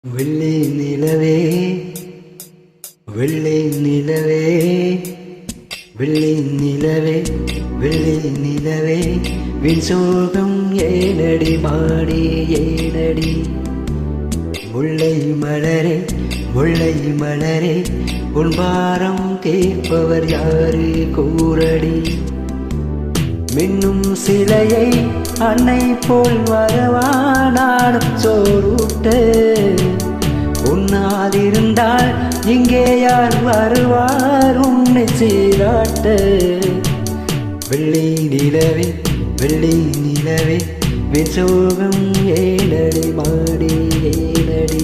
வெள்ளை நிலவே வெள்ளை நிலவே வெள்ளை நிலவே வெள்ளை நிலவே வின் சோகம் ஏனடி மாடி ஏனடி முல்லை மலரே முல்லை மலரே உன் பாரம் கேட்பவர் யாரு கூரடி மின்னும் சிலையை அன்னை போல் வரவானாலும் சோறுட்ட உண்ணாதிருந்தால் இங்கே யார் வருவார் உன்னை சீராட்ட வெள்ளை நிலவே வெள்ளை நிலவே விசோகம் ஏனடி மாடி ஏனடி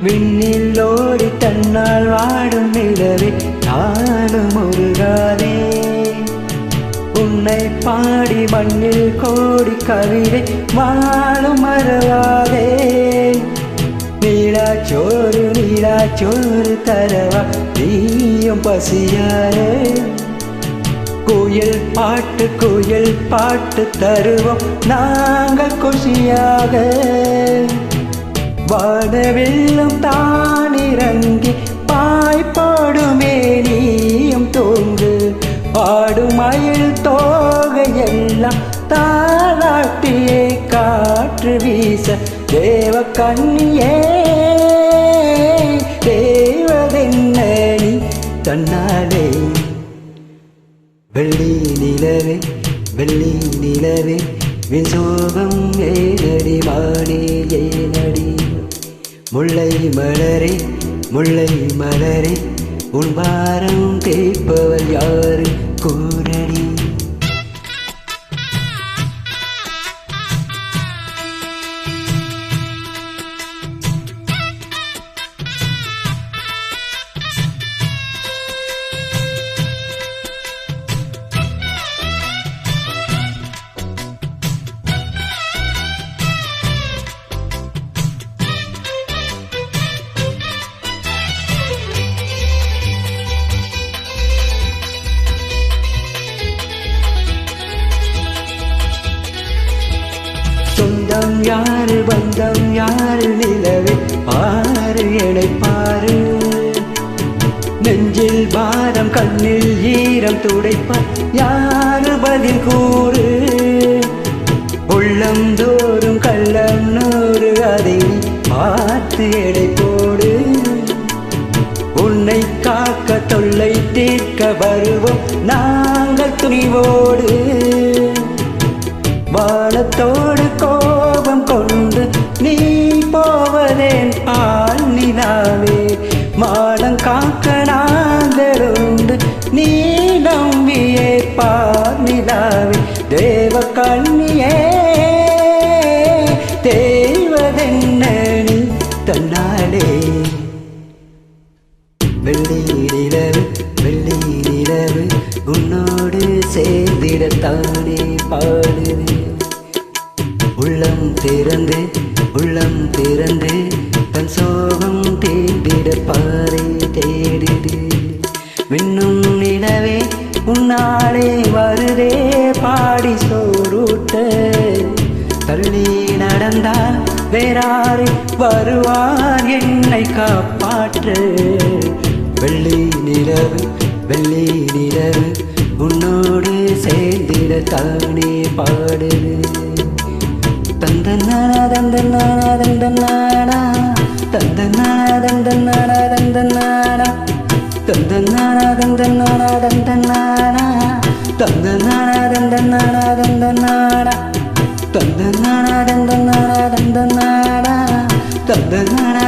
விண்ணில் ஓடி தன்னால் வாடும் நிலவே நானும் முருகாதே உன்னை பாடி மண்ணில் கோடி கவிதை வாழும் மறவாதே நீலாச்சோறு தரவா நீயும் பசியாரே கோயில் பாட்டு தருவோம் நாங்கள் குஷியாக வானவெல்லும் தானிறங்கி பாய்பாடுமே நீயும் தோங்கு ஆடும் மயில் தோகையெல்லாம் தாளாட்டியே காற்று வீச தேவ கண்ணியே தேவதென்ன நீ தன்னாலே வெள்ளி நிலவே வெள்ளி நிலவே விசோகம் ஏனடி மாடி ஏனடி முல்லை மலரே முல்லை மலரே உன் பாரம் கேட்பவர் யாரு கூரடி சொந்தம் யாரு பந்தம் யாரு நிலவே பாரு எனை பாரு நெஞ்சில் பாரம் கண்ணில் ஈரம் துடைப்பார் யாரு பதில் கூறு உள்ளம் தோறும் கள்ளம் நூறு அதை பார்த்து எடை போடு உன்னை காக்க தொல்லை தீர்க்க வருவோம் நாங்கள் துணிவோடு வானத்தோடு கோபம் கொண்டு நீ போவதேன் பால் நிலாவே மானம் காக்க நாங்களுண்டு நீ நம்பியே பார் நிலாவே தேவ கண்ணியே தேவதென்ன நீ தன்னாலே வெள்ளி நிலவு வெள்ளி நிலவு உன்னோடு சேர்ந்திடத்தானே பாடுது உள்ளம் திறந்து தன் சோகம் தேடிட பாறை தேடிடு மின்னும் நிலவே உன்னாலே வருதே பாடி சோறுட்ட தள்ளி நடந்தால் வேறாறு வருவார் என்னை காப்பாற்ற வெள்ளி நிலவு உன்னோடு சேர்ந்திட தானே பாடுது தந்தனானா தந்தனானா தந்தனானா தந்தனானா தந்தனானா தந்தனானா தந்தனானா தந்தனானா தந்தனானா தந்தனானா தந்தனானா தந்தனானா தந்தனானா தந்தனானா தந்தனானா தந்தனானா